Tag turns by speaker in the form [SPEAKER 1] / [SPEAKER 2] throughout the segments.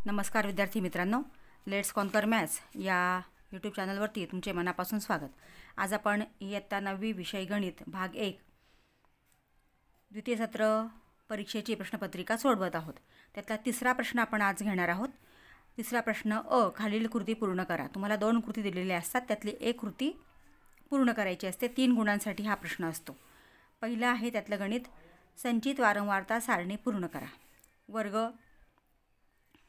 [SPEAKER 1] नमस्कार विद्यार्थी मित्रांनो, लेट्स कॉन्कर मॅथ्स या यूट्यूब चॅनलवरती तुमचे मनापासून स्वागत। आज आपण इयत्ता 9वी विषय गणित भाग 1 द्वितीय सत्र परीक्षेची प्रश्नपत्रिका सोडवत आहोत। त्यातला तिसरा प्रश्न आपण आज घेणार आहोत। तिसरा प्रश्न खालील कृती पूर्ण करा। तुम्हाला 2 कृती दिलेल्या असतात, त्यातली एक कृती पूर्ण करायची असते। 3 गुणांसाठी हा प्रश्न असतो। पहिला आहे त्यातलं गणित, संचित वारंवारता सारणी पूर्ण करा। वर्ग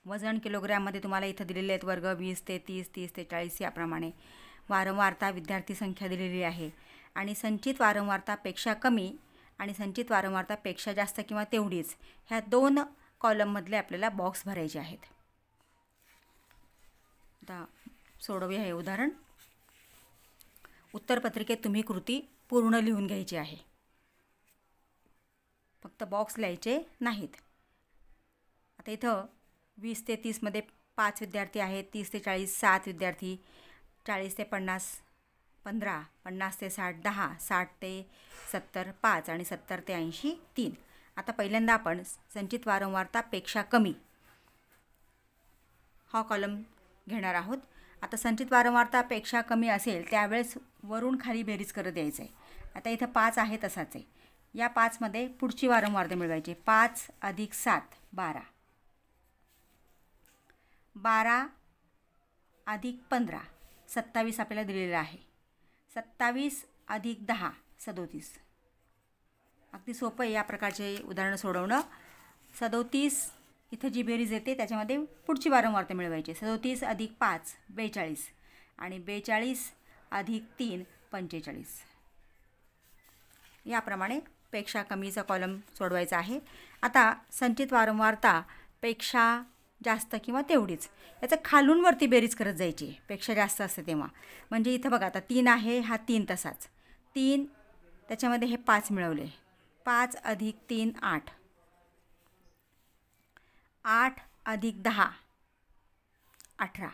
[SPEAKER 1] वजन किलोग्रॅममध्ये तुम्हाला इथं दिलेले आहेत। वर्ग 20 ते 30, 30 ते 40 याप्रमाणे। वारंवारता विद्यार्थी संख्या दिलेली आहे आणि संचित वारंवारतापेक्षा कमी आणि संचित वारंवारतापेक्षा जास्त किंवा तेवढीच ह्या 2 कॉलममधले आपल्याला बॉक्स भरायचे आहेत। आता सोडवूया हे उदाहरण। उत्तरपत्रिकेत तुम्ही कृती पूर्ण लिहून घ्यायची आहे, फक्त बॉक्स लिहायचे नाहीत। आता इथं 20 ते 30 मध्ये 5 विद्यार्थी आहेत, 30 ते 40 7 विद्यार्थी, 40 ते 50 15, 50 ते 60 10, 60 ते 70 5 आणि 70 ते 80 3। आता पहिल्यांदा आपण संचित वारंवारतापेक्षा कमी हा कॉलम घेणार आहोत। आता संचित वारंवारतापेक्षा कमी असेल त्यावेळेस वरून खाली बेरीज करत यायचं आहे। आता इथं 5 आहे तसाच आहे। या 5 मध्ये पुढची वारंवारता मिळवायची। 5 + 7 12, 12 + 15 27 आपल्याला दिलेलं आहे। 27 + 10 37। अगदी सोपं आहे या प्रकारचे उदाहरण सोडवणं। 37 इथं जी बेरीज येते त्याच्यामध्ये पुढची वारंवारता मिळवायची। 37 + 5 42 आणि 42 + 3 45। याप्रमाणे पेक्षा कमीचा कॉलम सोडवायचा आहे। आता संचित वारंवारतापेक्षा जास्त किंवा तेवढीच याचं खालून वरती बेरीज करत जायची। पेक्षा जास्त असते तेव्हा, म्हणजे इथं बघा आता 3 आहे, हा 3 तसाच 3, त्याच्यामध्ये हे 5 मिळवले। 5 + 3 8, 8 + 10 18,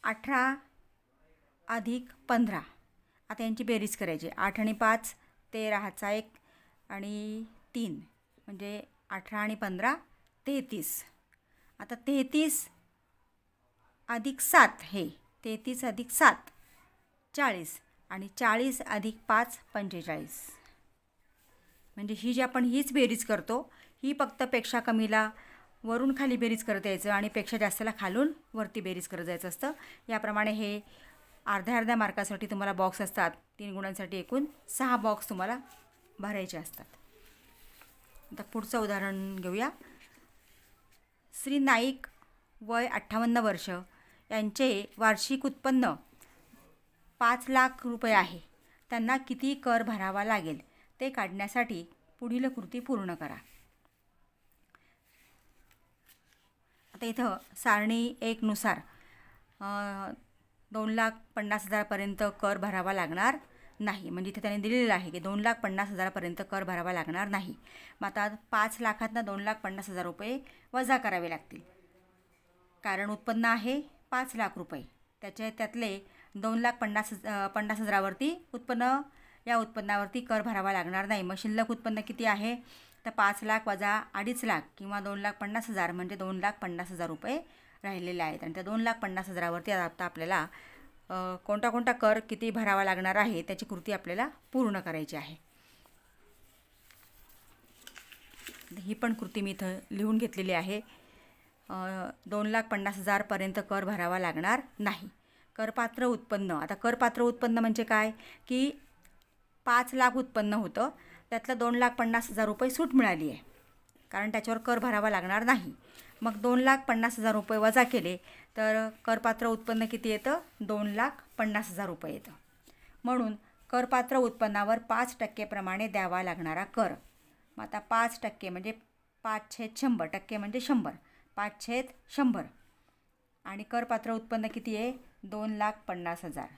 [SPEAKER 1] 18 + 15। आता यांची बेरीज करायची। 8 आणि 5 13 चा 1 आणि 3 म्हणजे 18 आणि 15 33। आता 33 + 7 हे 33 + 7 40 आणि 40 + 5 45। म्हणजे ही जी आपण हीच बेरीज करतो, ही फक्त पेक्षा कमीला वरून खाली बेरीज करत यायचं आणि पेक्षा जास्तला खालून वरती बेरीज करत जायचं असतं। याप्रमाणे हे अर्ध्या मार्कासाठी तुम्हाला बॉक्स असतात। 3 गुणांसाठी एकूण 6 बॉक्स तुम्हाला भरायचे असतात। आता पुढचं उदाहरण घेऊया। श्री नाईक वय 58 वर्ष यांचे वार्षिक उत्पन्न 5 लाख रुपये आहे। त्यांना किती कर भरावा लागेल ते काढण्यासाठी पुढील कृती पूर्ण करा। आता इथं सारणी 1 नुसार 2,50,000 पर्यंत कर भरावा लागणार नाही। म्हणजे इथे त्याने दिलेलं आहे की 2,50,000 पर्यंत कर भरावा लागणार नाही। मग आता 5 लाखातनं 2,50,000 रुपये वजा करावे लागतील, कारण उत्पन्न आहे 5 लाख रुपये। त्यातले 2,50,000वरती या उत्पन्नावरती कर भरावा लागणार नाही। मग शिल्लक उत्पन्न किती आहे तर 5 लाख वजा 2.5 लाख किंवा 2,50,000 म्हणजे 2,50,000 रुपये राहिलेले आहेत। आणि त्या 2,50,000वरती आता आपल्याला कोणता कर किती भरावा लागणार आहे त्याची कृती आपल्याला पूर्ण करायची आहे। ही पण कृती मी इथं लिहून घेतलेली आहे। 2,50,000 पर्यंत कर भरावा लागणार नाही। करपात्र उत्पन्न, आता करपात्र उत्पन्न म्हणजे काय की 5 लाख उत्पन्न होतं, त्यातलं 2,50,000 रुपये सूट मिळाली आहे, कारण त्याच्यावर कर भरावा लागणार नाही। मग 2,50,000 रुपये वजा केले तर करपात्र उत्पन्न किती येतं 2,50,000 रुपये येतं। म्हणून करपात्र उत्पन्नावर 5% प्रमाणे द्यावा लागणारा कर। मग आता 5% म्हणजे 5/100, टक्के म्हणजे 100, 5/100 आणि करपात्र उत्पन्न किती आहे 2,50,000।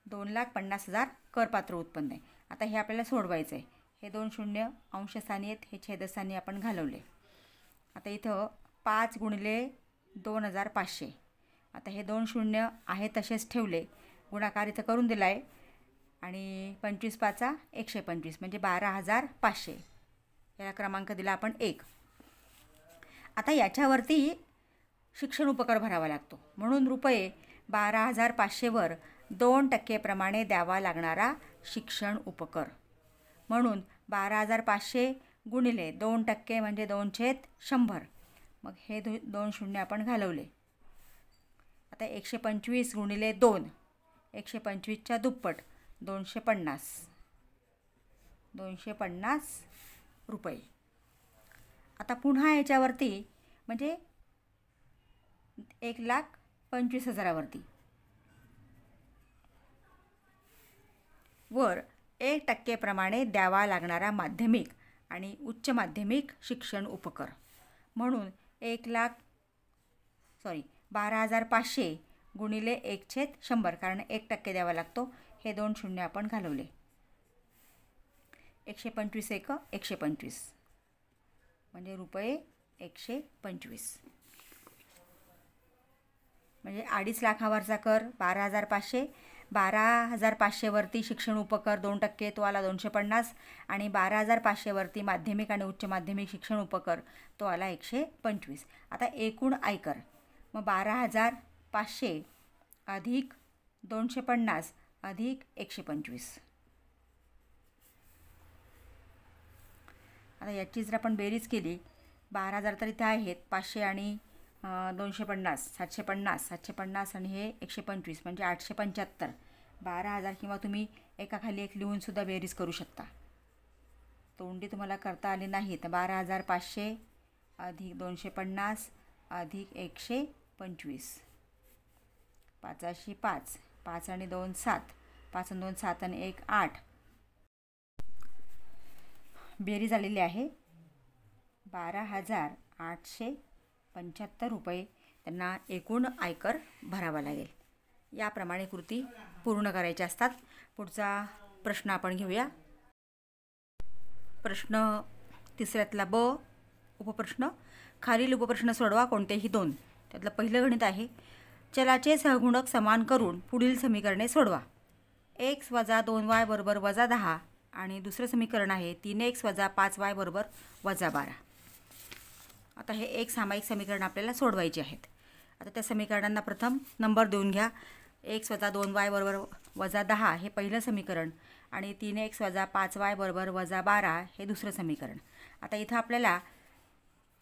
[SPEAKER 1] 2,50,000 करपात्र उत्पन्न आहे। आता हे आपल्याला सोडवायचं आहे। हे 2 शून्य अंशस्थानी आहेत, हे छेदस्थानी आपण घालवले। आता इथं 5 × 2,500। आता हे 2 शून्य आहे तसेच ठेवले, गुणाकार इथं करून दिला आहे आणि 25 पाचा 125 म्हणजे 12,500. याला क्रमांक दिला आपण 1. आता याच्यावरती शिक्षण उपकर भरावा लागतो, म्हणून रुपये 12,500वर 2% प्रमाणे द्यावा लागणारा शिक्षण उपकर. म्हणून 12,500 गुणिले 2% म्हणजे 2/100. मग हे 2 शून्य आपण घालवले. आता 125 गुणिले 2, 125च्या दुप्पट 250. 250 रुपये. आता पुन्हा याच्यावरती म्हणजे 1,25,000वरती वर 1% प्रमाणे द्यावा लागणारा माध्यमिक आणि उच्च माध्यमिक शिक्षण उपकर. म्हणून 12,500 गुणिले 1/100 कारण 1% द्यावा लागतो. हे 2 शून्य आपण घालवले. 125 1 125 म्हणजे रुपये 125. म्हणजे 2.5 लाखावरचा कर 12,500. 12,500वरती शिक्षण उपकर 2% तो आला 250 आणि 12,500वरती माध्यमिक आणि उच्च माध्यमिक शिक्षण उपकर तो आला 125. आता एकूण आयकर मग 12,500 अधिक 250 अधिक 125. आता याची जर आपण बेरीज केली 12,000 तर इथे आहेत, 500 आणि 250 750 750 आणि हे 125 म्हणजे 875. 12,000 किंवा तुम्ही एकाखाली एक लिहूनसुद्धा बेरीज करू शकता. तोंडी तुम्हाला करता आली नाही तर 12,500 अधिक 250 अधिक 125. 5 5 5 आणि 2 7 5 आणि 2 7 आणि 1 8. बेरीज आलेली आहे 12,875 रुपये त्यांना एकूण आयकर भरावा लागेल. याप्रमाणे कृती पूर्ण करायच्या असतात. पुढचा प्रश्न आपण घेऊया. प्रश्न तिसऱ्यातला ब उपप्रश्न. खालील उपप्रश्न सोडवा कोणतेही 2. त्यातलं पहिलं गणित आहे. चलाचे सहगुणक समान करून पुढील समीकरणे सोडवा. x - 2y = -10 आणि दुसरं समीकरण आहे 3x - 5y = -12. आता हे एक सामायिक समीकरण आपल्याला सोडवायचे आहेत. आता त्या समीकरणांना प्रथम नंबर देऊन घ्या. x - 2y = -10 हे पहिलं समीकरण आणि 3x - 5y = -12 हे दुसरं समीकरण. आता इथं आपल्याला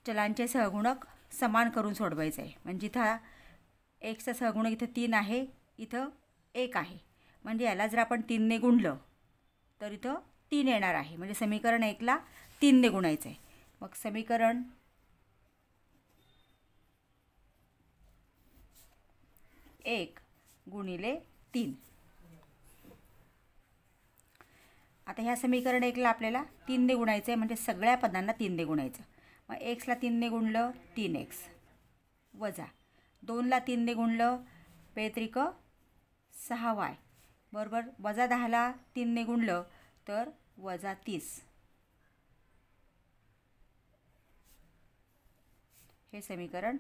[SPEAKER 1] चलांचे सहगुणक समान करून सोडवायचं आहे. म्हणजे इथं xचा सहगुणक इथं 3 आहे, इथं 1 आहे. म्हणजे याला जर आपण 3ने गुणलं तर इथं 3 येणार आहे. म्हणजे समीकरण 1ला 3ने गुणायचं आहे. मग समीकरण 1 गुणिले 3. आता ह्या समीकरण 1ला आपल्याला 3ने गुणायचं आहे. म्हणजे सगळ्या पदांना 3ने गुणायचं. मग xला 3ने गुणलं 3x वजा 2ला 3ने गुणलं बेत्रिक 6y बरोबर -10ला 3ने गुणलं तर -30. हे समीकरण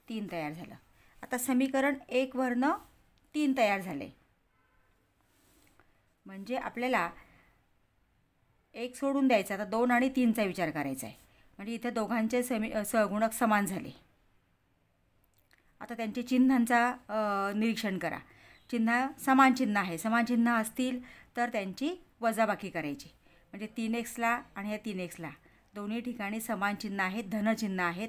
[SPEAKER 1] 3 तयार झालं. आता समीकरण 1 वरनं 3 तयार झाले. म्हणजे आपल्याला 1 सोडून द्यायचा. आता 2 आणि 3चा विचार करायचा आहे. म्हणजे इथे दोघांचे सहगुणक समान झाले. आता त्यांचे चिन्हांचा निरीक्षण करा. चिन्ह समान चिन्ह आहे. समान चिन्ह असतील तर त्यांची वजाबाकी करायची. म्हणजे 3xला आणि ह्या 3xला दोन्ही ठिकाणी समान चिन्ह आहेत, धनचिन्ह आहेत.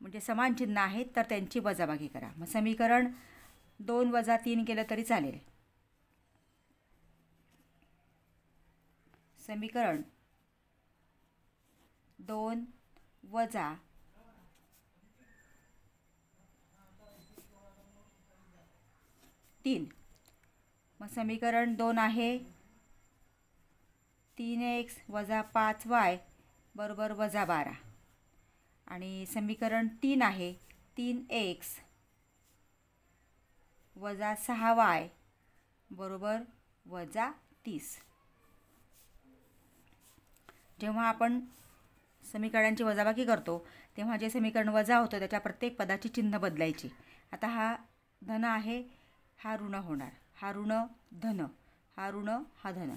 [SPEAKER 1] म्हणजे समान चिन्ह आहेत तर त्यांची वजाबाकी करा. मग समीकरण 2 - 3 केलं तरी चालेल. समीकरण 2 - 3. मग समीकरण 2 आहे 3x - 5y = -12 आणि समीकरण 3 आहे 3x - 6y = -30. जेव्हा आपण समीकरणांची वजाबाकी करतो तेव्हा जे समीकरण वजा होतं त्याच्या प्रत्येक पदाची चिन्ह बदलायची. आता हा धन आहे, हा ऋण होणार. हा ऋण धन, हा ऋण हा धन.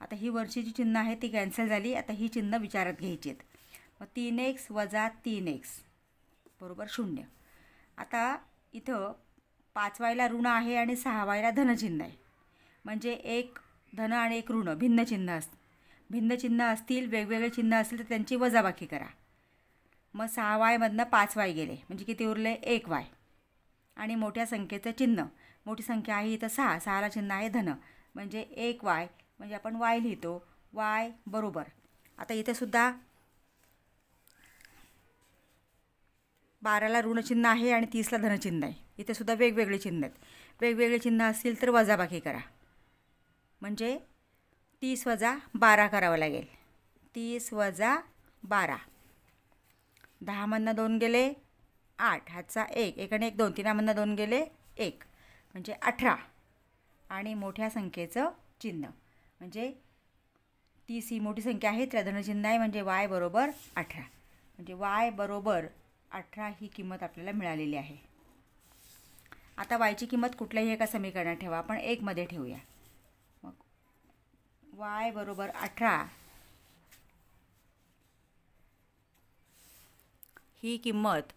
[SPEAKER 1] आता ही वरची जी चिन्ह आहे ती कॅन्सल झाली. आता ही चिन्ह विचारात घ्यायची आहेत. मग 3x वजा 3x बरोबर 0. आता इथं 5वायला ऋण आहे आणि 6वायला धनचिन्ह आहे. म्हणजे एक धन आणि एक ऋण भिन्न चिन्ह असतील, वेगवेगळे चिन्ह असतील तर त्यांची वजाबाकी करा. मग 6y मधनं 5y गेले म्हणजे किती उरले 1y. आणि मोठ्या संख्येचं चिन्ह, मोठी संख्या आहे इथं 6ला चिन्ह आहे धन म्हणजे 1y म्हणजे आपण y लिहितो. y बरोबर आता इथे सुद्धा 12ला ऋणचिन्ह आहे आणि 30ला धनचिन्ह आहे. इथे सुद्धा वेगवेगळे चिन्ह आहेत. वेगवेगळे चिन्ह असतील तर वजाबाकी करा म्हणजे 30 वजा 12 करावं लागेल. 30 वजा 12, 10मधनं 2 गेले 8, हातचा 1, 1 आणि 1 2, 3मधनं 2 गेले 1 म्हणजे 18. आणि मोठ्या संख्येचं चिन्ह म्हणजे 30 ही मोठी संख्या आहे, त्याला धनचिन्ह आहे म्हणजे y बरोबर 18. म्हणजे y बरोबर 18 ही किंमत आपल्याला मिळालेली आहे. आता y ची किंमत कुठल्याही एका समीकरणात ठेवा. आपण 1 मध्ये ठेवूया. मग y बरोबर 18 ही किंमत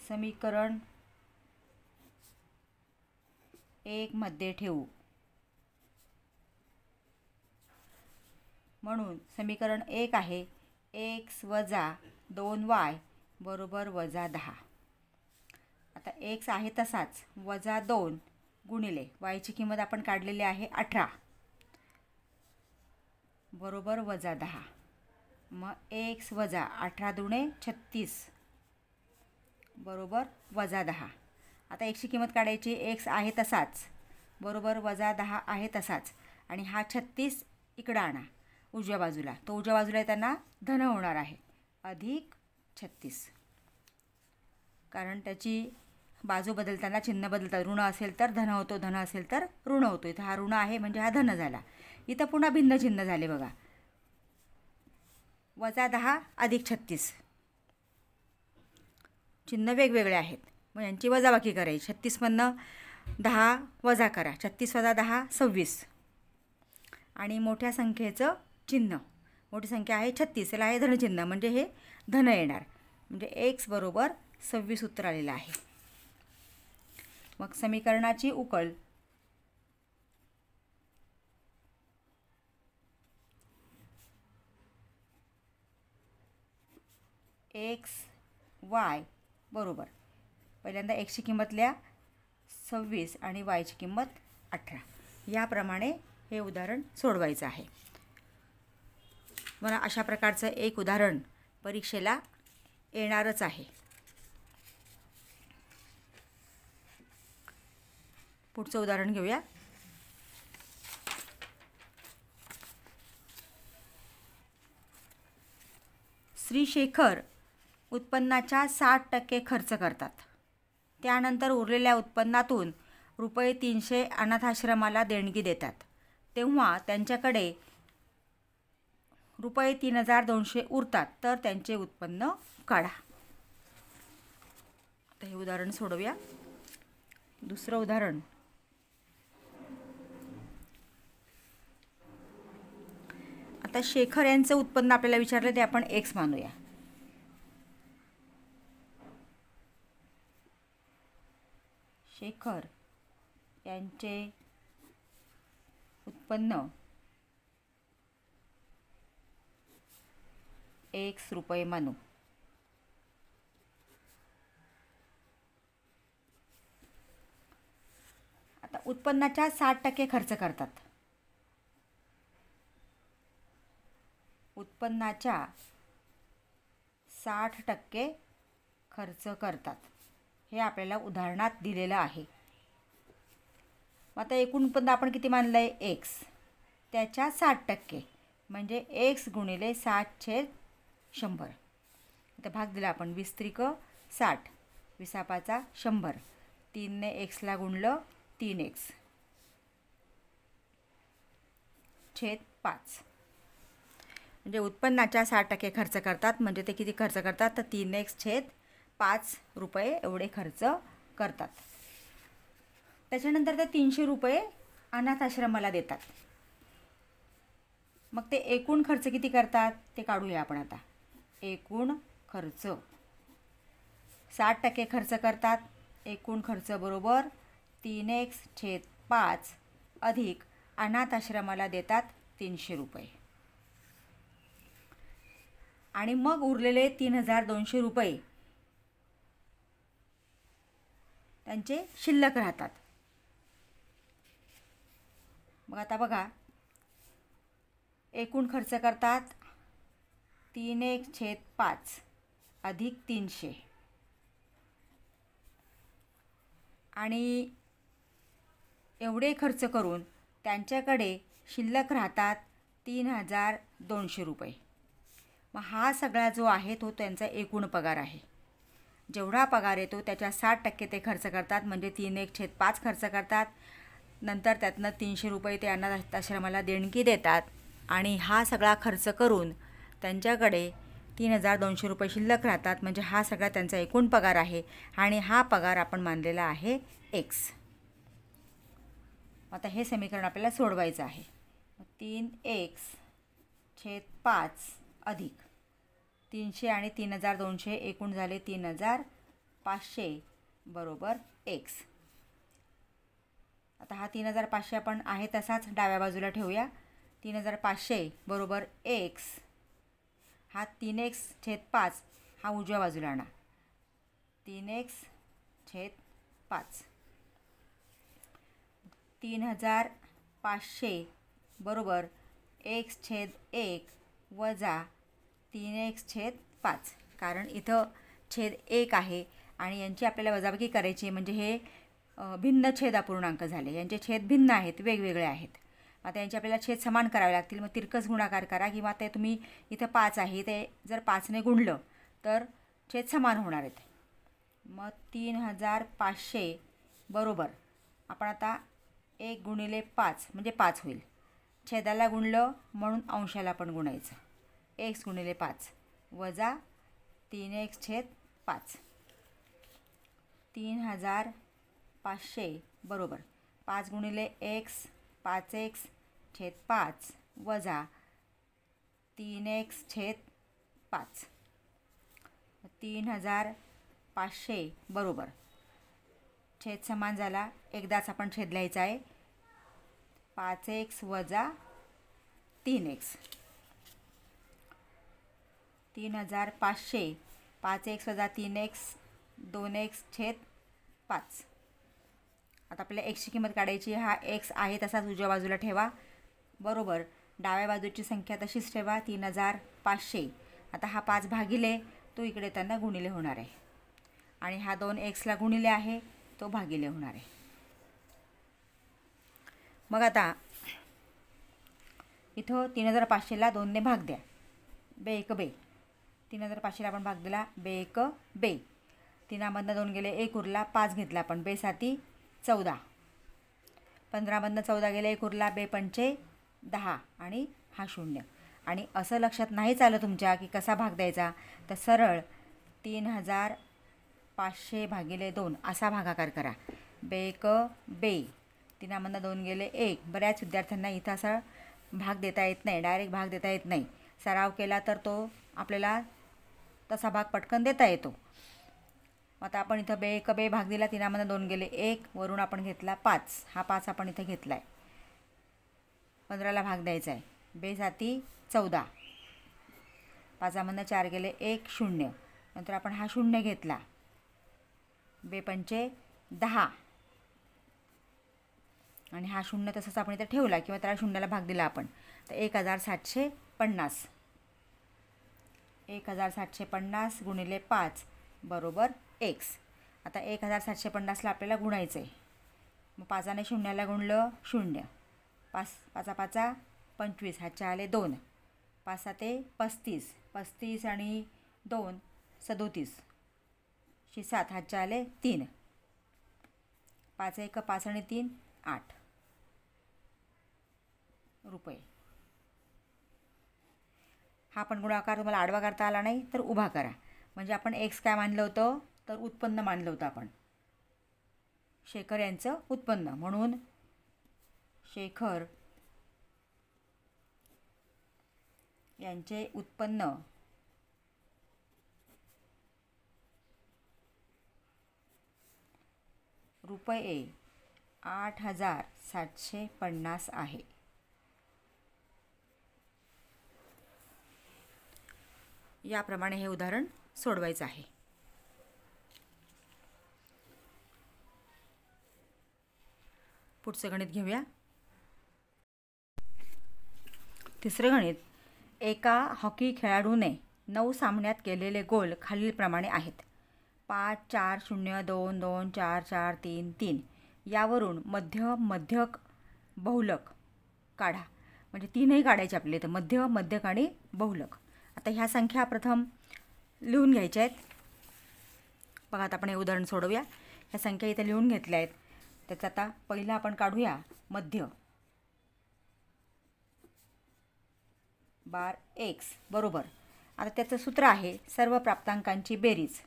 [SPEAKER 1] समीकरण 1 मध्ये ठेवू. म्हणून समीकरण 1 आहे x वजा 2y बरोबर वजा 10. आता x आहे तसाच वजा 2 गुणिले y ची किंमत आपण काढलेली आहे 18 बरोबर वजा 10. मग x वजा 18 दुणे 36 बरोबर वजा 10. आता x ची किंमत काढायची. x आहे तसाच बरोबर वजा 10 आहे तसाच आणि हा 36 इकडं आणा उजव्या बाजूला. तो उजव्या बाजूला येताना धन होणार आहे अधिक 36, कारण त्याची बाजू बदलताना चिन्ह बदलतात. ऋण असेल तर धन होतो, धन असेल तर ऋण होतो. इथं हा ऋण आहे म्हणजे हा धन झाला. इथं पुन्हा भिन्न चिन्ह झाले बघा. वजा 10 अधिक 36 चिन्ह वेगवेगळे आहेत. मग यांची वजाबाकी करायची. 36मधनं 10 वजा करा. 36 वजा 10 26. आणि मोठ्या संख्येचं चिन्ह, मोठी संख्या आहे 36, याला आहे धनचिन्ह म्हणजे हे धन येणार. म्हणजे x बरोबर 26 उत्तर आलेलं आहे. मग समीकरणाची उकल x y बरोबर पहिल्यांदा x ची किंमत लिहा 26 आणि y ची किंमत 18. याप्रमाणे हे उदाहरण सोडवायचं आहे. मला अशा प्रकारचं एक उदाहरण परीक्षेला येणारच आहे. पुढचं उदाहरण घेऊया. श्री शेखर उत्पन्नाच्या 60% खर्च करतात. त्यानंतर उरलेल्या उत्पन्नातून रुपये 300 अनाथाश्रमाला देणगी देतात. तेव्हा त्यांच्याकडे रुपये 3200 उरतात. तर त्यांचे उत्पन्न काढा. आता हे उदाहरण सोडवूया. दुसरं उदाहरण. आता शेखर यांचं उत्पन्न आपल्याला विचारलं ते आपण x मानूया. शेखर यांचे उत्पन्न x रुपये मानू. आता उत्पन्नाच्या 60% खर्च करतात. उत्पन्नाच्या 60% खर्च करतात हे आपल्याला उदाहरणात दिलेलं आहे. आता एकूण उत्पन्न आपण किती मानलं आहे x, त्याच्या 60% म्हणजे x गुणिले 60/100. आता भाग दिला आपण 20 त्रिक 60, 20 100, 3 ने x ला गुणलं 3x छेद 5. म्हणजे उत्पन्नाच्या 60% खर्च करतात म्हणजे ते किती खर्च करतात तर 3x छेद 5 रुपये एवढे खर्च करतात. त्याच्यानंतर ते 300 रुपये अनाथ आश्रमाला देतात. मग ते एकूण खर्च किती करतात ते काढूया आपण आता. एकूण खर्च 60% खर्च करतात. एकूण खर्च बरोबर 3x/5 अधिक अनाथ आश्रमाला देतात 300 रुपये. आणि मग उरलेले 3200 रुपये त्यांचे शिल्लक राहतात. मग आता बघा, एकूण खर्च करतात 3x/5 अधिक 300 आणि एवढे खर्च करून त्यांच्याकडे शिल्लक राहतात 3200 रुपये. मग हा सगळा जो आहे तो त्यांचा एकूण पगार आहे. जेवढा पगार येतो त्याच्या 60% ते खर्च करतात, म्हणजे 3x/5 खर्च करतात. नंतर त्यातनं 300 रुपये ते अनाथ आश्रमाला देणगी देतात आणि हा सगळा खर्च करून त्यांच्याकडे 3200 रुपये शिल्लक राहतात. म्हणजे हा सगळा त्यांचा एकूण पगार आहे आणि हा पगार आपण मानलेला आहे x. आता हे समीकरण आपल्याला सोडवायचं आहे. 3x/5 अधिक 300 आणि 3200 एकूण झाले 3500 बरोबर x. आता हा 3500 आपण आहे तसाच डाव्या बाजूला ठेवूया. 3500 बरोबर x. हा 3x/5 हा उजव्या बाजूला आणा. 3x/5 3500 बरोबर x/1 वजा 3x/5. कारण इथं छेद 1 आहे आणि यांची आपल्याला वजाबाकी करायची आहे, म्हणजे हे भिन्न छेद अपूर्णांक झाले. यांचे छेद भिन्न आहेत, वेगवेगळे आहेत. आता यांचे आपल्याला छेद समान करावे लागतील. मग तिरकस गुणाकार करा किंवा ते तुम्ही इथं 5 आहे ते जर 5ने गुणलं तर छेद समान होणार आहेत. मग 3500 बरोबर आपण आता 1 गुणिले 5 म्हणजे 5 होईल. छेदाला गुणलं म्हणून अंशाला पण गुणायचं. x गुणिले 5 वजा 3x/5. 3500 बरोबर 5 गुणिले x 5x/5 वजा 3x/5. 3500 बरोबर छेद समान झाला. एकदाच आपण छेद लिहायचा आहे. 5x वजा 3x. 3500 5x वजा 3x 2x/5. आता आपल्याला एक्सची किंमत काढायची. हा x आहे तसाच उजव्या बाजूला ठेवा बरोबर. डाव्या बाजूची संख्या तशीच ठेवा 3500. आता हा 5 भागिले तो इकडे त्यांना गुणिले होणार आहे आणि हा 2xला गुणिले आहे तो भागिले होणार आहे. मग आता इथं 3500ला 2ने भाग द्या. बे 1 बे. 3500ला आपण भाग दिला. बे 1 बे. 3मधनं 2 गेले 1 उरला. 5 घेतला आपण. बे 7 14. 15मधनं 14 गेले 1 उरला. बे 5 10 आणि हा 0. आणि असं लक्षात नाहीच आलं तुमच्या की कसा भाग द्यायचा, तर सरळ 3500 भागिले 2 असा भागाकार करा. बे 1 बे. 3मधनं 2 गेले 1. बऱ्याच विद्यार्थ्यांना इथं असा भाग देता येत नाही, डायरेक्ट भाग देता येत नाही. सराव केला तर तो आपल्याला तसा भाग पटकन देता येतो. आता आपण इथं बे 1 बे भाग दिला. 3मधनं 2 गेले 1. वरून आपण घेतला 5. हा 5 आपण इथं घेतला आहे. 15ला भाग द्यायचा आहे. बे 7 14. 5मधनं 4 गेले 1 0. नंतर आपण हा 0 घेतला. बे 5 10 आणि हा 0 तसंच आपण इथं ठेवला किंवा त्याला 0ला भाग दिला आपण. तर 1750. 1750 गुणिले 5 बरोबर x. आता 1750ला आपल्याला गुणायचं आहे. मग 5ने 0ला गुणलं 0. 5 5 25. हातच्या आले 2. 5 7 35. 35 आणि 2 37. 7 हातच्या आले 3. 5 1 5 आणि 3 8 रुपये. हा पण गुणाकार तुम्हाला आडवा करता आला नाही तर उभा करा. म्हणजे आपण x काय मानलं होतं तर उत्पन्न मानलं होतं आपण. शेखर यांचं उत्पन्न, म्हणून शेखर यांचे उत्पन्न रुपये 8,750 आहे. याप्रमाणे हे उदाहरण सोडवायचं आहे. पुढचं गणित घेऊया. तिसरं गणित. एका हॉकी खेळाडूने 9 सामन्यात केलेले गोल खालीलप्रमाणे आहेत. 5, 4, 0, 2, 2, 4, 4, 3, 3. यावरून मध्यक बहुलक काढा. म्हणजे तीनही काढायचे आपले, तर मध्यक आणि बहुलक. आता ह्या संख्या प्रथम लिहून घ्यायच्या आहेत. बघा, आता आपण हे उदाहरण सोडवूया. ह्या संख्या इथे लिहून घेतल्या आहेत. त्याचं आता पहिला आपण काढूया मध्य. बार x बरोबर. आता त्याचं सूत्र आहे सर्व प्राप्तांकांची बेरीज.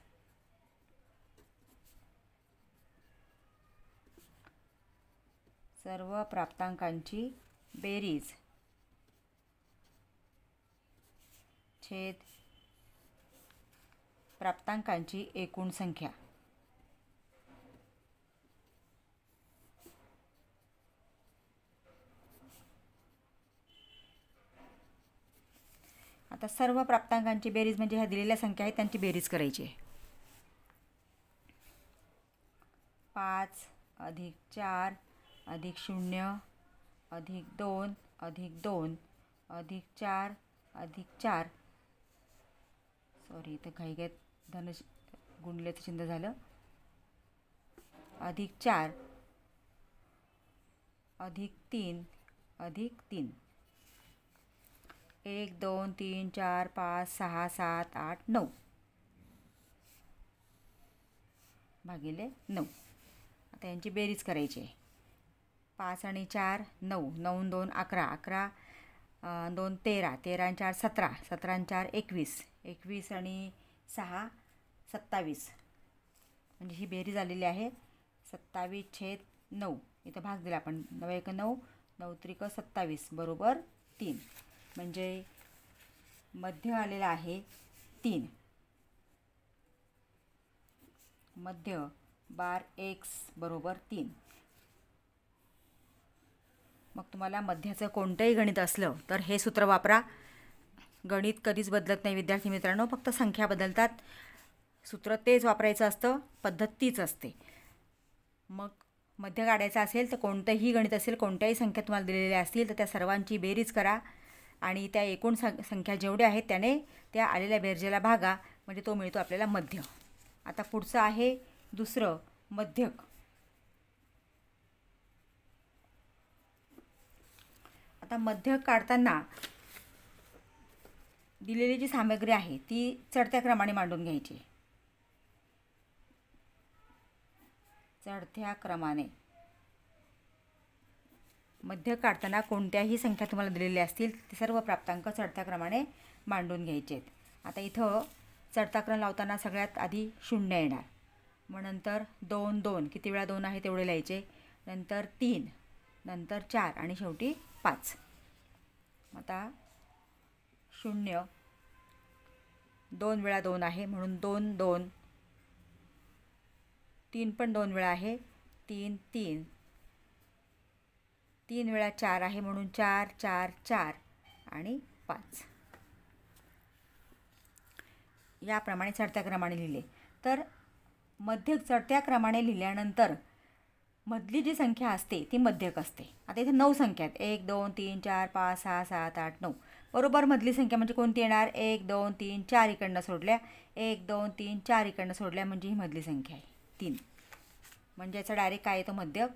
[SPEAKER 1] सर्व प्राप्तांकांची बेरीज छेद प्राप्तांकांची एकूण संख्या. आता सर्व प्राप्तांकांची बेरीज म्हणजे ह्या दिलेल्या संख्या आहेत त्यांची बेरीज करायची आहे. 5 अधिक 4 अधिक 0 अधिक 2 अधिक 2 अधिक 4 अधिक 4. सॉरी, इथं घाईघाईत धन गुणल्याचं चिन्ह झालं. अधिक 4 अधिक 3 अधिक 3. 1 2 3 4 5 6 7 8 9 भागिले 9. आता यांची बेरीज करायची आहे. 5 आणि 4 9, 9 2 11, 11 2 13, 13 आणि 4 17, 17 आणि 4 21, 21 आणि 6 27. म्हणजे ही बेरीज आलेली आहे 27/9. इथं भाग दिला आपण. 9 1 9, 9 3 27 बरोबर 3. म्हणजे मध्य आलेला आहे 3. मध्य बार x बरोबर 3. मग तुम्हाला मध्याचं कोणतंही गणित असलं तर हे सूत्र वापरा. गणित कधीच बदलत नाही विद्यार्थी मित्रांनो, फक्त संख्या बदलतात. सूत्र तेच वापरायचं असतं, पद्धत तीच असते. मग मध्य काढायचा असेल तर कोणतंही गणित असेल, कोणत्याही संख्या तुम्हाला दिलेल्या असतील तर त्या सर्वांची बेरीज करा आणि त्या एकूण संख्या जेवढ्या आहेत त्याने त्या आलेल्या बेरजेला भागा, म्हणजे तो मिळतो आपल्याला मध्य. आता पुढचं आहे दुसरं मध्यक. आता मध्यक काढताना दिलेली जी सामग्री आहे ती चढत्या क्रमाने मांडून घ्यायची. चढत्या क्रमाने मध्यक काढताना कोणत्याही संख्या तुम्हाला दिलेल्या असतील ते सर्व प्राप्तांक चढत्या क्रमाने मांडून घ्यायचे आहेत. आता इथं चढता क्रम लावताना सगळ्यात आधी 0 येणार. मग नंतर 2 2, किती वेळा 2 आहे तेवढे लिहायचे. नंतर 3, नंतर 4 आणि शेवटी 5. आता 0 2 वेळा 2 आहे म्हणून 2 2. 3 पण 2 वेळा आहे 3 3. 3 वेळा 4 आहे म्हणून 4 4 4 आणि 5. याप्रमाणे चढत्या क्रमाने लिहिले. तर मध्यक चढत्या क्रमाने लिहिल्यानंतर मधली जी संख्या असते ती मध्यक असते. आता इथे 9 संख्या आहेत. 1 2 3 4 5 6 7 8 9. बरोबर मधली संख्या म्हणजे कोणती येणार? 1 2 3 4 इकडनं सोडल्या, 1 2 3 4 इकडनं सोडल्या म्हणजे ही मधली संख्या आहे 3. म्हणजे याचा डायरेक्ट काय येतो? मध्यक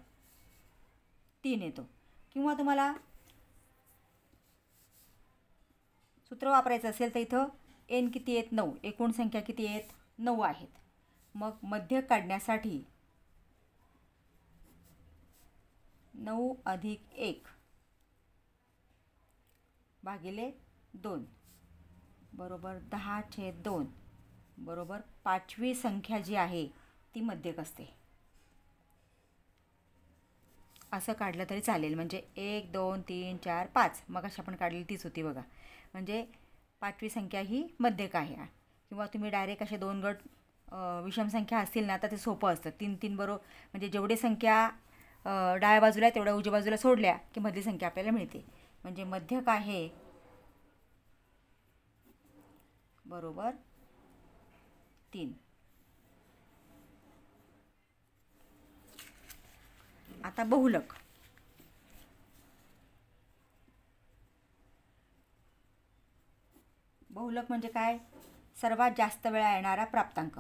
[SPEAKER 1] 3 येतो. किंवा तुम्हाला सूत्र वापरायचं असेल तर इथं n किती आहेत? 9. एकूण संख्या किती आहेत? 9 आहेत. मग मध्यक काढण्यासाठी 9 अधिक 1 भागिले 2 बरोबर 10/2. बरोबर 5वी संख्या जी आहे ती मध्यक असते. असं काढलं तरी चालेल. म्हणजे 1 2 3 4 5 मग अशी आपण काढलेली तीच होती बघा. म्हणजे 5वी संख्या ही मध्यक आहे. किंवा तुम्ही डायरेक्ट असे 2 गट विषम संख्या असतील ना तर ते सोपं असतं. 3 3 बरोबर म्हणजे जेवढी संख्या डाव्या बाजूला आहे तेवढ्या उजव्या बाजूला सोडल्या की मधली संख्या आपल्याला मिळते. म्हणजे मध्यक आहे बरोबर 3. आता बहुलक. बहुलक म्हणजे काय? सर्वात जास्त वेळा येणारा प्राप्तांक.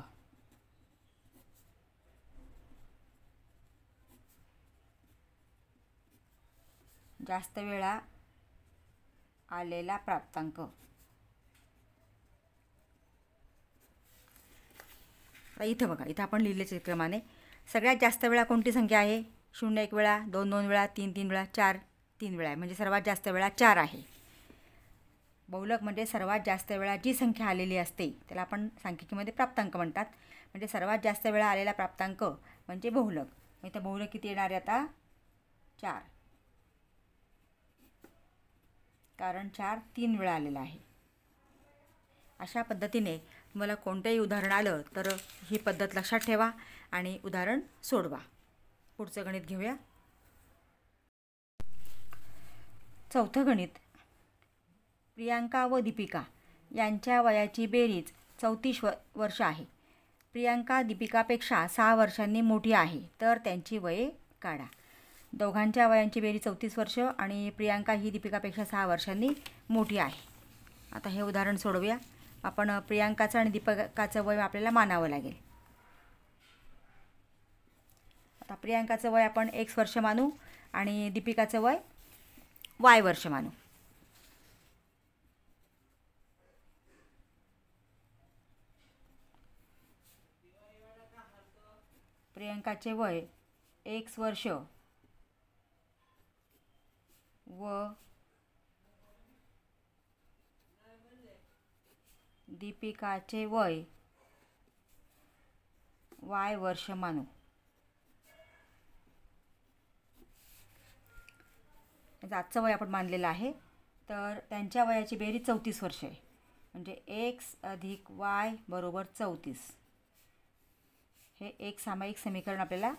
[SPEAKER 1] जास्त वेळा आलेला प्राप्तांक. आता इथं बघा, इथं आपण लिहिलेच क्रमाने सगळ्यात जास्त वेळा कोणती संख्या आहे? 0 1 वेळा, 2 2 वेळा, 3 3 वेळा, 4 3 वेळा आहे. म्हणजे सर्वात जास्त वेळा 4 आहे. बहुलक म्हणजे सर्वात जास्त वेळा जी संख्या आलेली असते त्याला आपण सांख्यिकीमध्ये प्राप्तांक म्हणतात. म्हणजे सर्वात जास्त वेळा आलेला प्राप्तांक म्हणजे बहुलक. मग इथं बहुलक किती येणार आहे आता? 4. कारण 4 3 वेळा आलेला आहे. अशा पद्धतीने तुम्हाला कोणतंही उदाहरण आलं तर ही पद्धत लक्षात ठेवा आणि उदाहरण सोडवा. पुढचं गणित घेऊया. चौथं गणित. प्रियांका व दीपिका यांच्या वयाची बेरीज 34 वर्ष आहे. प्रियांका दीपिकापेक्षा 6 वर्षांनी मोठी आहे तर त्यांची वये काढा. दोघांच्या वयांची बेरीज 34 वर्ष आणि प्रियांका ही दीपिकापेक्षा 6 वर्षांनी मोठी आहे. आता हे उदाहरण सोडवूया. आपण प्रियांकाचं आणि दीपिकाचं वय आपल्याला मानावं लागेल. आता प्रियांकाचं वय आपण X वर्ष मानू आणि दीपिकाचं वय Y वर्ष मानू. प्रियांकाचे वय X वर्ष व दीपिकाचे वय Y वर्ष मानू. आजचं वय आपण मानलेलं आहे तर त्यांच्या वयाची बेरीज 34 वर्ष आहे. म्हणजे X अधिक Y बरोबर 34. हे एक सामायिक समीकरण आपल्याला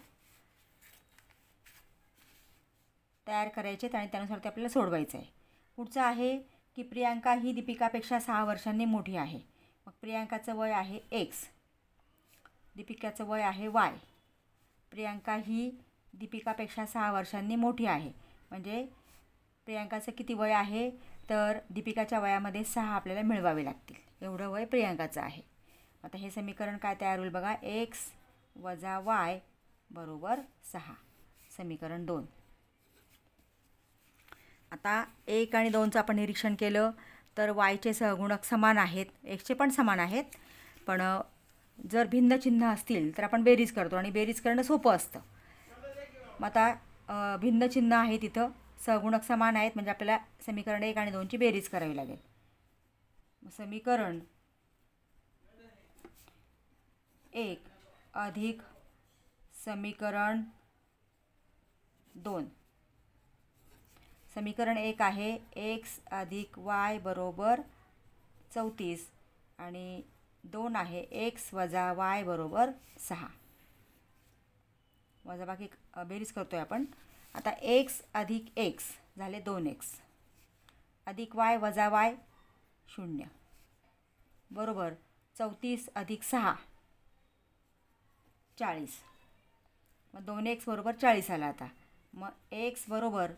[SPEAKER 1] तयार करायचे आणि त्यानुसार ते आपल्याला सोडवायचं आहे. पुढचं आहे की प्रियांका ही दीपिकापेक्षा 6 वर्षांनी मोठी आहे. मग प्रियांकाचं वय आहे X, दीपिकाचं वय आहे Y. प्रियांका ही दीपिकापेक्षा 6 वर्षांनी मोठी आहे म्हणजे प्रियांकाचं किती वय आहे तर दीपिकाच्या वयामध्ये 6 आपल्याला मिळवावे लागतील. एवढं वय प्रियांकाचं आहे. आता हे समीकरण काय तयार होईल बघा. X वजा Y बरोबर 6. समीकरण 2. आता 1 आणि 2चं आपण निरीक्षण केलं तर Yचे सहगुणक समान आहेत, Xचे पण समान आहेत. पण जर भिन्न चिन्ह असतील तर आपण बेरीज करतो आणि बेरीज करणं सोपं असतं. मग आता भिन्न चिन्ह आहे तिथं, सहगुणक समान आहेत म्हणजे आपल्याला समीकरण 1 आणि 2ची बेरीज करावी लागेल. समीकरण 1 अधिक समीकरण 2. समीकरण 1 आहे X अधिक Y बरोबर 34 आणि 2 आहे X वजा Y बरोबर 6. वजाबाकी बेरीज करतोय आपण. आता X अधिक X झाले 2X अधिक Y वजा Y 0 बरोबर 34 अधिक 6 40. मग 2X बरोबर 40 आला. आता मग X बरोबर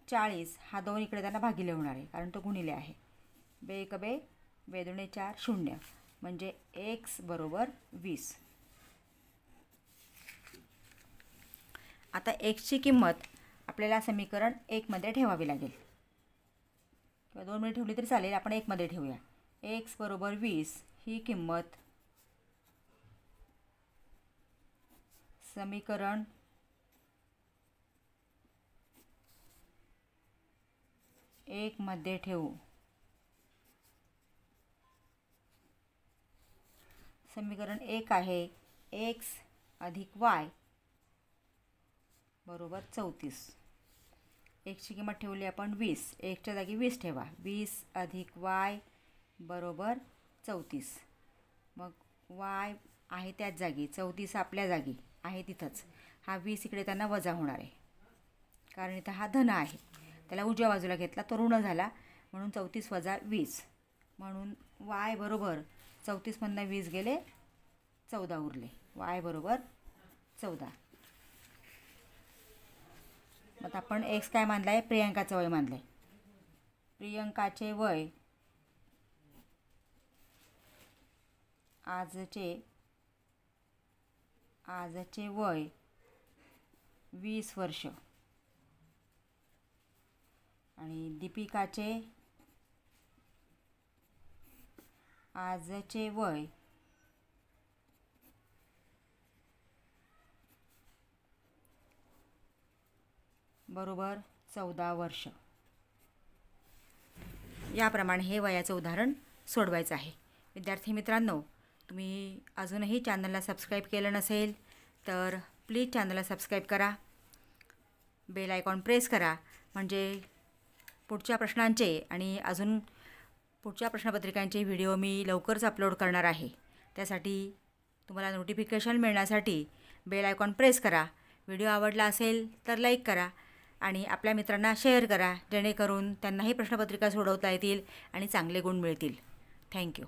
[SPEAKER 1] 40 हा 2 इकडे त्यांना भागिले होणार आहे कारण तो गुणिले आहे. बे एक बे, बे दुणे 4 0 म्हणजे X बरोबर 20. आता Xची किंमत आपल्याला समीकरण 1 मध्ये ठेवावी लागेल किंवा 2 मध्ये ठेवली तरी चालेल. आपण 1 मध्ये ठेवूया. X बरोबर 20 ही किंमत समीकरण 1 मध्ये ठेवू. समीकरण 1 आहे x अधिक y बरोबर 34. एक्सची किंमत ठेवली आपण 20. एक्सच्या जागी 20 ठेवा. 20 अधिक y बरोबर 34. मग y आहे त्याच जागी, 34 आपल्या जागी आहे तिथंच. हा 20 इकडे त्यांना वजा होणार आहे, कारण इथं हा धन आहे. त्याला उजव्या बाजूला घेतला तो ऋण झाला, म्हणून 34 वजा 20. म्हणून y बरोबर 34मधनं 20 गेले 14 उरले. y बरोबर 14. मग आपण एक्स काय मानला आहे? प्रियंकाचं वय मानलं आहे. प्रियंकाचे वय आजचे वय 20 वर्ष आणि दीपिकाचे आजचे वय बरोबर 14 वर्ष. याप्रमाणे हे वयाचं उदाहरण सोडवायचं आहे. विद्यार्थी मित्रांनो, तुम्ही अजूनही चॅनलला सबस्क्राईब केलं नसेल तर प्लीज चॅनलला सबस्क्राईब करा, बेल आयकॉन प्रेस करा, म्हणजे पुढच्या प्रश्नांचे आणि अजून पुढच्या प्रश्नपत्रिकांचे व्हिडिओ मी लवकरच अपलोड करणार आहे. त्यासाठी तुम्हाला नोटिफिकेशन मिळण्यासाठी बेल आयकॉन प्रेस करा. व्हिडिओ आवडला असेल तर लाईक करा आणि आपल्या मित्रांना शेअर करा, जेणेकरून त्यांनाही प्रश्नपत्रिका सोडवता येतील आणि चांगले गुण मिळतील. थँक्यू.